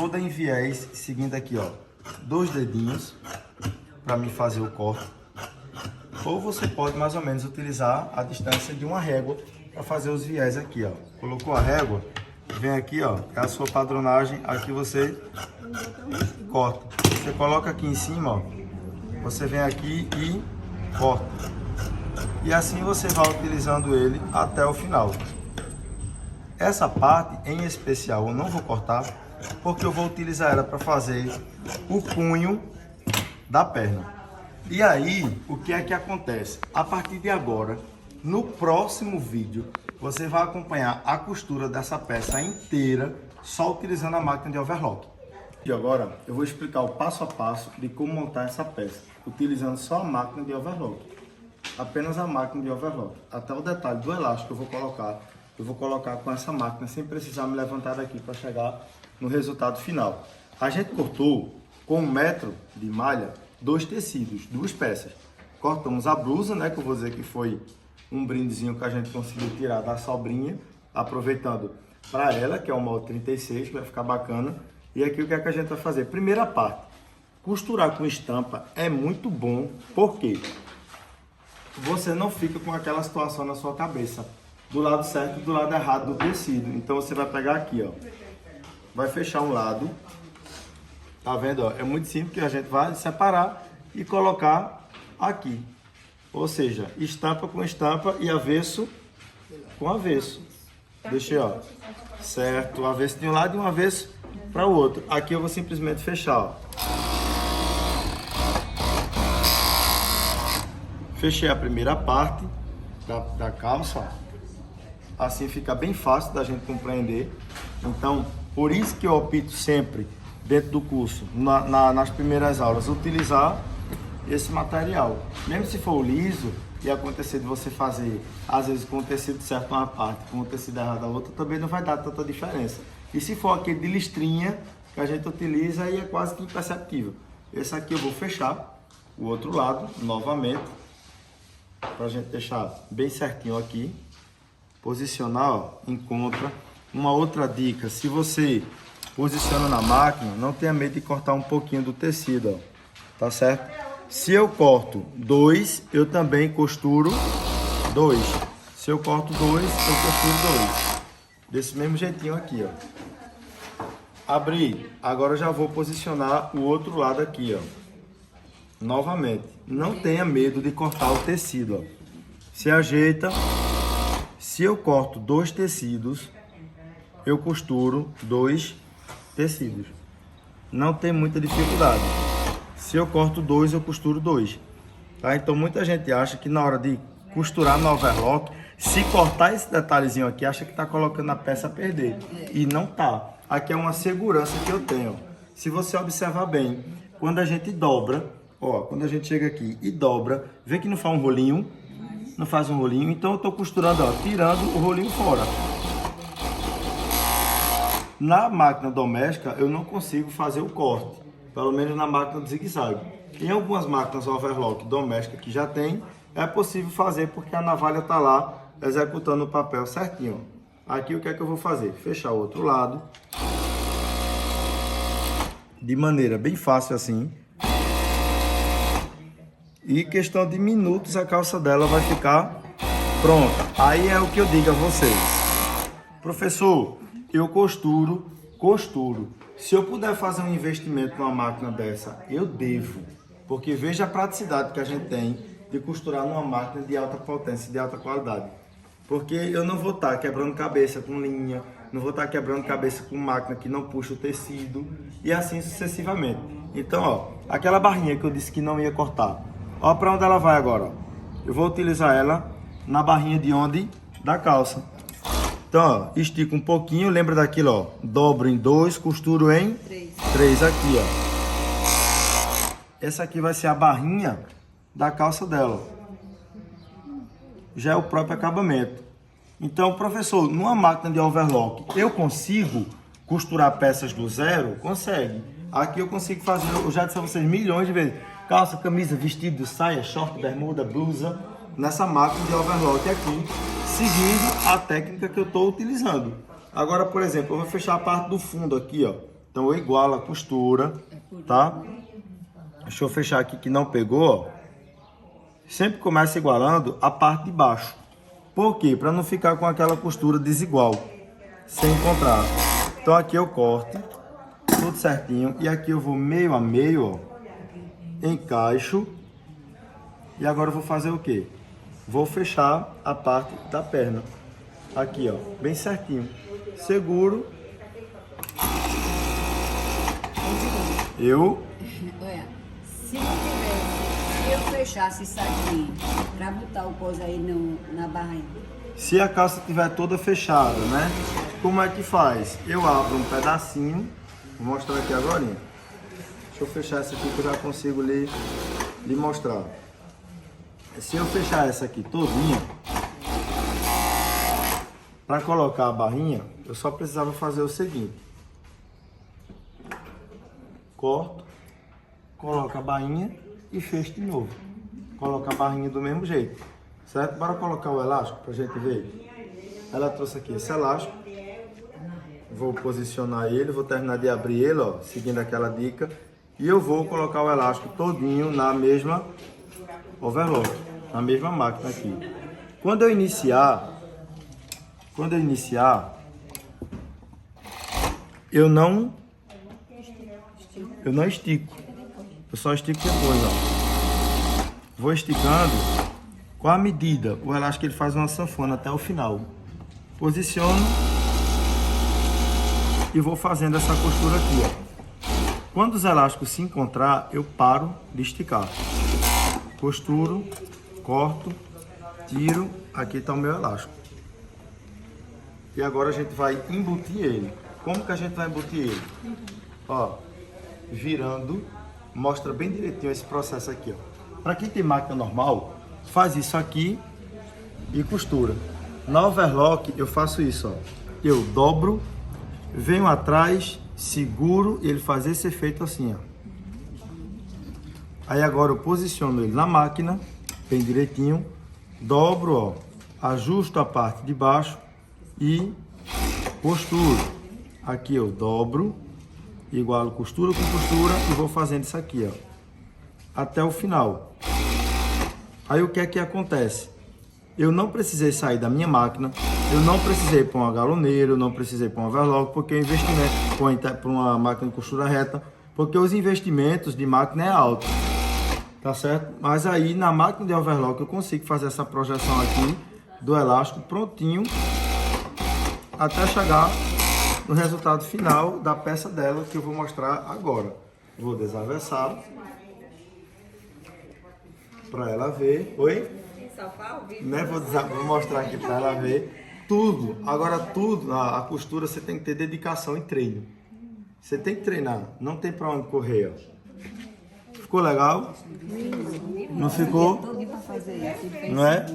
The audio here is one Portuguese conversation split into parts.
toda em viés, seguindo aqui, ó, 2 dedinhos para mim fazer o corte. Ou você pode mais ou menos utilizar a distância de uma régua para fazer os viés aqui, ó. Colocou a régua, vem aqui, ó, é a sua padronagem, aqui você corta. Você coloca aqui em cima, ó, você vem aqui e corta. E assim você vai utilizando ele até o final. Essa parte em especial eu não vou cortar, porque eu vou utilizar ela para fazer o punho da perna. E aí, o que é que acontece? A partir de agora, no próximo vídeo, você vai acompanhar a costura dessa peça inteira, só utilizando a máquina de overlock. E agora, eu vou explicar o passo a passo de como montar essa peça, utilizando só a máquina de overlock. Apenas a máquina de overlock. Até o detalhe do elástico eu vou colocar com essa máquina, sem precisar me levantar daqui para chegar no resultado final. A gente cortou com 1 metro de malha, 2 tecidos, 2 peças. Cortamos a blusa, né, que eu vou dizer que foi um brindezinho que a gente conseguiu tirar da sobrinha, aproveitando para ela, que é o molde 36, que vai ficar bacana. E aqui o que é que a gente vai fazer? Primeira parte, costurar com estampa é muito bom, porque você não fica com aquela situação na sua cabeça, do lado certo e do lado errado do tecido. Então você vai pegar aqui, ó, vai fechar um lado. Tá vendo? Ó? É muito simples, que a gente vai separar e colocar aqui. Ou seja, estampa com estampa e avesso com avesso. Deixei, ó, certo, avesso de um lado e um avesso para o outro. Aqui eu vou simplesmente fechar, ó. Fechei a primeira parte da calça, ó. Assim fica bem fácil da gente compreender. Então, por isso que eu opto sempre, dentro do curso, nas primeiras aulas, utilizar esse material. Mesmo se for liso e acontecer de você fazer, às vezes com o tecido certo uma parte, com o tecido errado a outra, também não vai dar tanta diferença. E se for aquele de listrinha que a gente utiliza, aí é quase que imperceptível. Esse aqui eu vou fechar, o outro lado, novamente, para a gente deixar bem certinho aqui. Posicionar, ó, em contra. Uma outra dica, se você posiciona na máquina, não tenha medo de cortar um pouquinho do tecido, ó, tá certo? Se eu corto 2, eu também costuro 2. Se eu corto 2, eu costuro 2. Desse mesmo jeitinho aqui, ó. Abri. Agora eu já vou posicionar o outro lado aqui, ó. Novamente, não tenha medo de cortar o tecido, ó. Se ajeita. Se eu corto 2 tecidos, eu costuro 2 tecidos. Não tem muita dificuldade. Se eu corto 2, eu costuro 2. Tá? Então muita gente acha que na hora de costurar no overlock, se cortar esse detalhezinho aqui, acha que está colocando a peça a perder. E não tá. Aqui é uma segurança que eu tenho. Se você observar bem, quando a gente dobra, ó, quando a gente chega aqui e dobra, vê que não faz um rolinho? Não faz um rolinho? Então eu estou costurando, ó, tirando o rolinho fora. Na máquina doméstica, eu não consigo fazer o corte, pelo menos na máquina de zigue-zague. Em algumas máquinas overlock domésticas que já tem, é possível fazer porque a navalha está lá executando o papel certinho. Aqui o que é que eu vou fazer? Fechar o outro lado, de maneira bem fácil assim. E questão de minutos a calça dela vai ficar pronta. Aí é o que eu digo a vocês. Professor, eu costuro. Se eu puder fazer um investimento numa máquina dessa, eu devo. Porque veja a praticidade que a gente tem de costurar numa máquina de alta potência, de alta qualidade. Porque eu não vou estar quebrando cabeça com linha, não vou estar quebrando cabeça com máquina que não puxa o tecido e assim sucessivamente. Então, ó, aquela barrinha que eu disse que não ia cortar, ó para onde ela vai agora, ó. Eu vou utilizar ela na barrinha de onde? Da calça. Então, ó, estico um pouquinho, lembra daquilo, ó, dobro em 2, costuro em 3 aqui, ó. Essa aqui vai ser a barrinha da calça dela. Já é o próprio acabamento. Então, professor, numa máquina de overlock, eu consigo costurar peças do zero? Consegue. Aqui eu consigo fazer, eu já disse a vocês milhões de vezes, calça, camisa, vestido, saia, short, bermuda, blusa, nessa máquina de overlock aqui, seguindo a técnica que eu estou utilizando. Agora, por exemplo, eu vou fechar a parte do fundo aqui, ó. Então eu igualo a costura, tá? Deixa eu fechar aqui que não pegou, ó. Sempre começa igualando a parte de baixo. Por quê? Para não ficar com aquela costura desigual, sem encontrar. Então aqui eu corto tudo certinho e aqui eu vou meio a meio, ó, encaixo. E agora eu vou fazer o quê? Vou fechar a parte da perna. Aqui, ó, bem certinho. Seguro. Olha, se eu fechasse isso aqui pra botar o coisa aí na barriga. Se a calça estiver toda fechada, né? Como é que faz? Eu abro um pedacinho. Vou mostrar aqui agora. Deixa eu fechar essa aqui que eu já consigo lhe mostrar. Se eu fechar essa aqui todinha, para colocar a barrinha, eu só precisava fazer o seguinte. Corto, coloco a barrinha e fecho de novo. Coloco a barrinha do mesmo jeito, certo? Bora colocar o elástico pra gente ver. Ela trouxe aqui esse elástico. Vou posicionar ele, vou terminar de abrir ele, ó, seguindo aquela dica. E eu vou colocar o elástico todinho na mesma overlock, na mesma máquina aqui. Quando eu iniciar, eu não estico. Eu só estico depois, ó. Vou esticando com a medida. O elástico ele faz uma sanfona até o final. Posiciono e vou fazendo essa costura aqui, ó. Quando os elásticos se encontrar, eu paro de esticar. Costuro, corto, tiro. Aqui está o meu elástico. E agora a gente vai embutir ele. Como que a gente vai embutir ele? Ó, virando, mostra bem direitinho esse processo aqui, ó. Para quem tem máquina normal, faz isso aqui e costura. Na overlock eu faço isso, ó. Eu dobro, venho atrás, seguro e ele faz esse efeito assim, ó. Aí agora eu posiciono ele na máquina, bem direitinho, dobro, ó, ajusto a parte de baixo e costuro. Aqui eu dobro, igualo costura com costura e vou fazendo isso aqui, ó, até o final. Aí o que é que acontece? Eu não precisei sair da minha máquina, eu não precisei pôr uma galoneira, eu não precisei pôr um overlock, porque o investimento para uma máquina de costura reta, porque os investimentos de máquina é alto, tá certo? Mas aí na máquina de overlock eu consigo fazer essa projeção aqui do elástico prontinho até chegar no resultado final da peça dela que eu vou mostrar agora. Vou desavessar para ela ver. Oi? Né? Vou mostrar aqui para ela ver tudo. Agora tudo, a costura você tem que ter dedicação e treino. Você tem que treinar, não tem para onde correr. Ó. Ficou legal? Não ficou? Não é?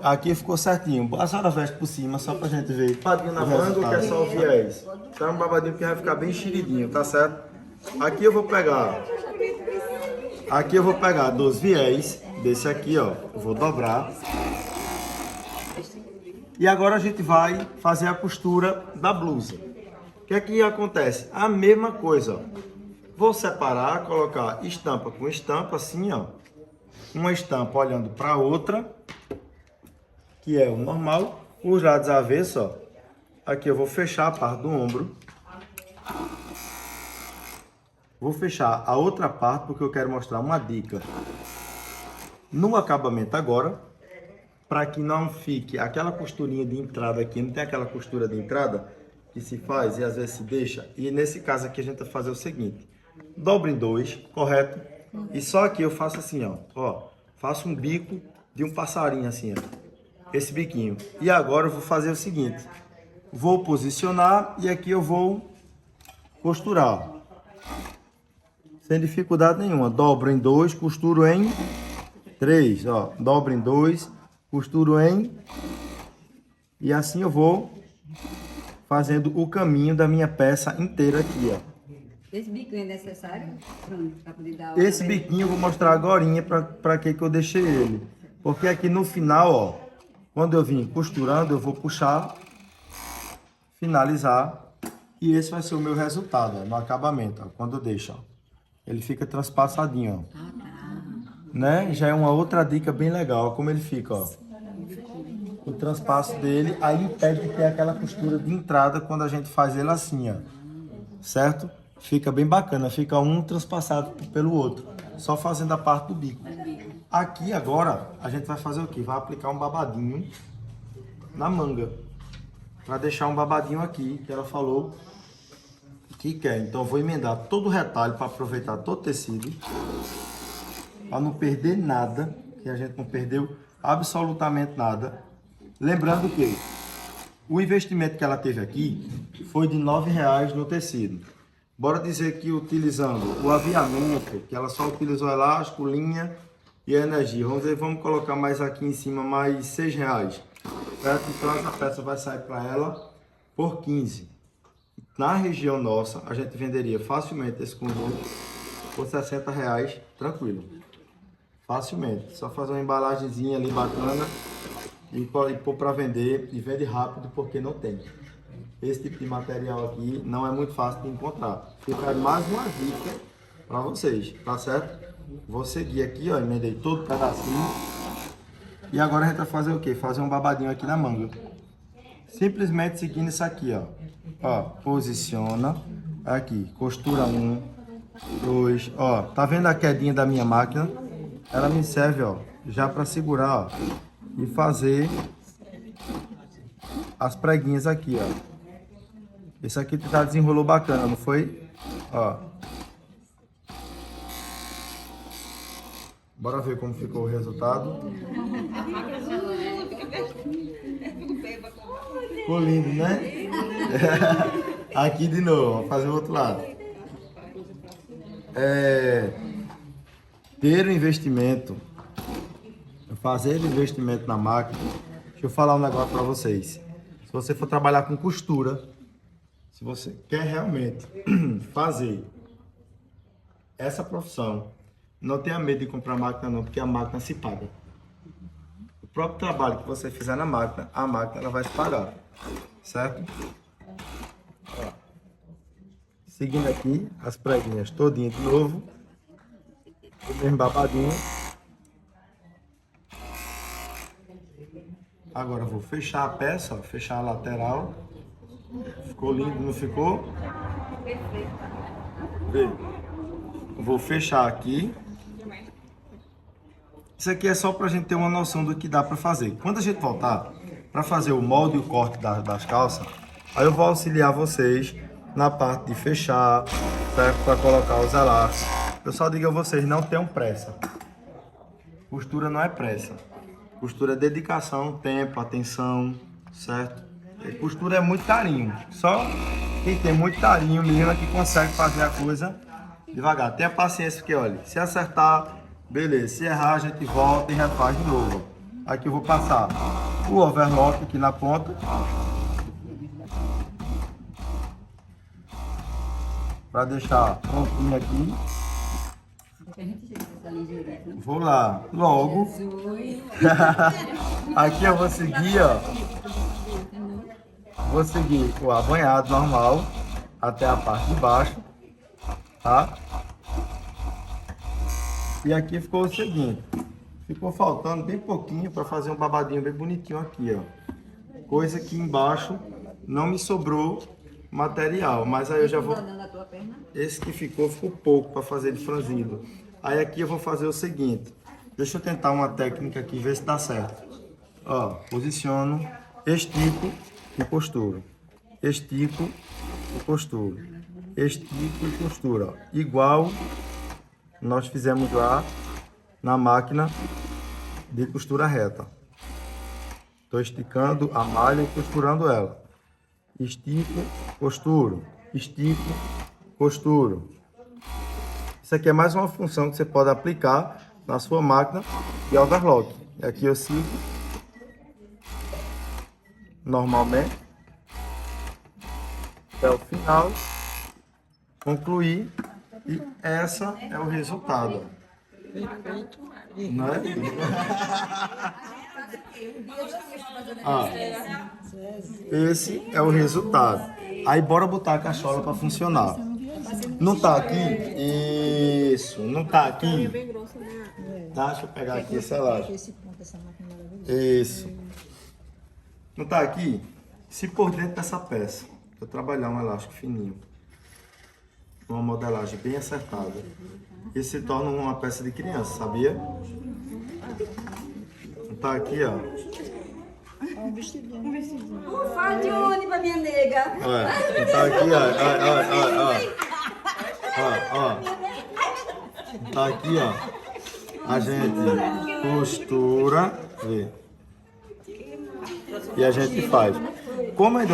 Aqui ficou certinho. A senhora veste por cima só pra gente ver. Babadinho na manga que é só o viés. Tá um babadinho que vai ficar bem enxeridinho, tá certo? Aqui eu vou pegar dos viés desse aqui, ó. Vou dobrar. E agora a gente vai fazer a costura da blusa. O que é que acontece? A mesma coisa, ó. Vou separar, colocar estampa com estampa, assim, ó. Uma estampa olhando para outra, que é o normal. Os lados avessos, ó. Aqui eu vou fechar a parte do ombro. Vou fechar a outra parte porque eu quero mostrar uma dica no acabamento agora, para que não fique aquela costurinha de entrada aqui. Não tem aquela costura de entrada que se faz e às vezes se deixa. E nesse caso aqui a gente vai fazer o seguinte: dobro em dois, correto? E só aqui eu faço assim, ó, faço um bico de um passarinho assim, ó, esse biquinho. E agora eu vou fazer o seguinte: vou posicionar e aqui eu vou costurar, sem dificuldade nenhuma. Dobro em dois, costuro em três, ó, dobro em dois, costuro em, e assim eu vou fazendo o caminho da minha peça inteira aqui, ó. Esse biquinho é necessário? Pra poder dar Esse biquinho eu vou mostrar agorinha para que eu deixei ele. Porque aqui no final, ó, quando eu vim costurando, eu vou puxar, finalizar E esse vai ser o meu resultado, ó, no acabamento, ó, quando eu deixo, ó. Ele fica transpassadinho, ó. Né? Já é uma outra dica bem legal, ó, como ele fica, ó. O transpasso dele, aí impede de ter aquela costura de entrada quando a gente faz ele assim, ó. Certo? Fica bem bacana, fica um transpassado pelo outro, só fazendo a parte do bico. Aqui agora, a gente vai fazer o quê? Vai aplicar um babadinho na manga, para deixar um babadinho aqui, que ela falou que quer. Então eu vou emendar todo o retalho para aproveitar todo o tecido, para não perder nada, que a gente não perdeu absolutamente nada. Lembrando que o investimento que ela teve aqui foi de R$ 9,00 no tecido. Bora dizer que utilizando o aviamento, que ela só utilizou elástico, linha e a energia. Vamos colocar mais aqui em cima, mais R$ 6,00. Certo? Então essa peça vai sair para ela por 15. Na região nossa, a gente venderia facilmente esse conjunto por R$ 60,00, tranquilo. Facilmente. Só fazer uma embalagenzinha ali bacana e pôr para vender, e vende rápido porque não tem. Esse tipo de material aqui não é muito fácil de encontrar. Fica mais uma dica para vocês, tá certo? Vou seguir aqui, ó, emendei todo o pedacinho. E agora a gente vai fazer o quê? Fazer um babadinho aqui na manga. Simplesmente seguindo isso aqui, ó. Ó, posiciona aqui, costura 1, 2, ó. Tá vendo a quedinha da minha máquina? Ela me serve, ó, já para segurar, ó, e fazer as preguinhas aqui, ó. Esse aqui já desenrolou bacana, não foi? Ó. Bora ver como ficou o resultado. Ficou lindo, né? Aqui de novo, vou fazer o outro lado. Ter o investimento, fazer o investimento na máquina. Deixa eu falar um negócio para vocês. Se você for trabalhar com costura, se você quer realmente fazer essa profissão, não tenha medo de comprar máquina não, porque a máquina se paga. O próprio trabalho que você fizer na máquina, a máquina ela vai se pagar, certo? Ó. Seguindo aqui as preguinhas todinhas de novo, o mesmo babadinho. Agora eu vou fechar a peça, ó, fechar a lateral. Ficou lindo, não ficou? Vê. Vou fechar aqui. Isso aqui é só para a gente ter uma noção do que dá para fazer. Quando a gente voltar para fazer o molde e o corte das calças, aí eu vou auxiliar vocês na parte de fechar, certo? Para colocar os elásticos. Eu só digo a vocês, não tenham pressa. Costura não é pressa. Costura é dedicação, tempo, atenção, certo? Costura é muito carinho. Só quem tem muito carinho mesmo é que consegue fazer a coisa devagar. Tenha paciência, porque olha, se acertar, beleza. Se errar, a gente volta e refaz de novo. Aqui eu vou passar o overlock aqui na ponta. Para deixar prontinho aqui. Vou lá, logo. Aqui eu vou seguir, ó. Vou seguir o abanhado normal até a parte de baixo, tá? E aqui ficou o seguinte, ficou faltando bem pouquinho para fazer um babadinho bem bonitinho aqui, ó. Coisa que embaixo não me sobrou material, mas aí eu já vou... Esse que ficou pouco para fazer ele franzido. Aí aqui eu vou fazer o seguinte, deixa eu tentar uma técnica aqui, ver se dá certo. Ó, posiciono, estico e costuro. Estico e costuro. Estico e costura. Ó. Igual nós fizemos lá na máquina de costura reta. Estou esticando a malha e costurando ela. Estico, costuro. Estico, costuro. Isso aqui é mais uma função que você pode aplicar na sua máquina de overlock. E aqui eu sigo normalmente até o final, concluir, e essa é o resultado. Perfeito. Não é? Ah, esse é o resultado. Aí bora botar a cachola para funcionar. Não tá aqui? Isso, não tá aqui? Tá, deixa eu pegar aqui esse elástico. Esse ponto, essa máquina maravilhosa. Isso. Não tá aqui? Se por dentro dessa peça eu trabalhar um elástico fininho, uma modelagem bem acertada, isso se torna uma peça de criança, sabia? Não tá aqui, ó. Um vestidinho. Fala de onde pra minha nega? Olha, não tá aqui, ó. Tá aqui, ó. A gente costura, vê. E a gente faz. Como eu ainda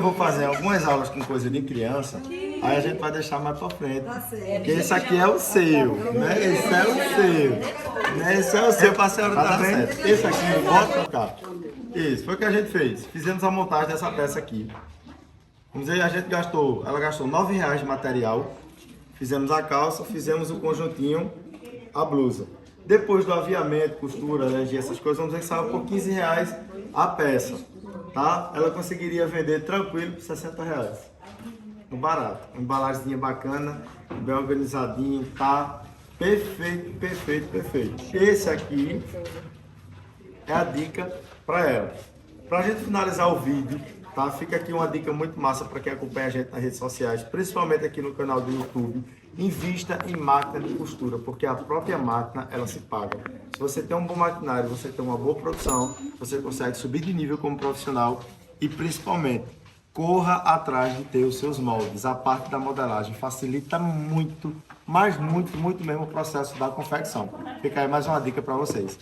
vou fazer algumas aulas com coisa de criança, aí a gente vai deixar mais pra frente. Porque esse aqui é o seu, né? Esse é o seu. Né? Esse é o seu pra senhora tá vendo? Esse aqui, bota pra cá. Isso, foi o que a gente fez. Fizemos a montagem dessa peça aqui. Vamos dizer, ela gastou R$9 de material. Fizemos a calça, fizemos o conjuntinho, a blusa. Depois do aviamento, costura, alergia, essas coisas, vamos dizer que saiu por R$15 a peça. Tá? Ela conseguiria vender tranquilo por R$60. No barato. Uma embalagemzinha bacana, bem organizadinho, tá? Perfeito, perfeito, perfeito. Esse aqui é a dica para ela. Para a gente finalizar o vídeo, tá? Fica aqui uma dica muito massa para quem acompanha a gente nas redes sociais, principalmente aqui no canal do YouTube. Invista em máquina de costura, porque a própria máquina, ela se paga. Se você tem um bom maquinário, você tem uma boa produção, você consegue subir de nível como profissional e, principalmente, corra atrás de ter os seus moldes. A parte da modelagem facilita muito, mas muito, muito mesmo o processo da confecção. Fica aí mais uma dica para vocês.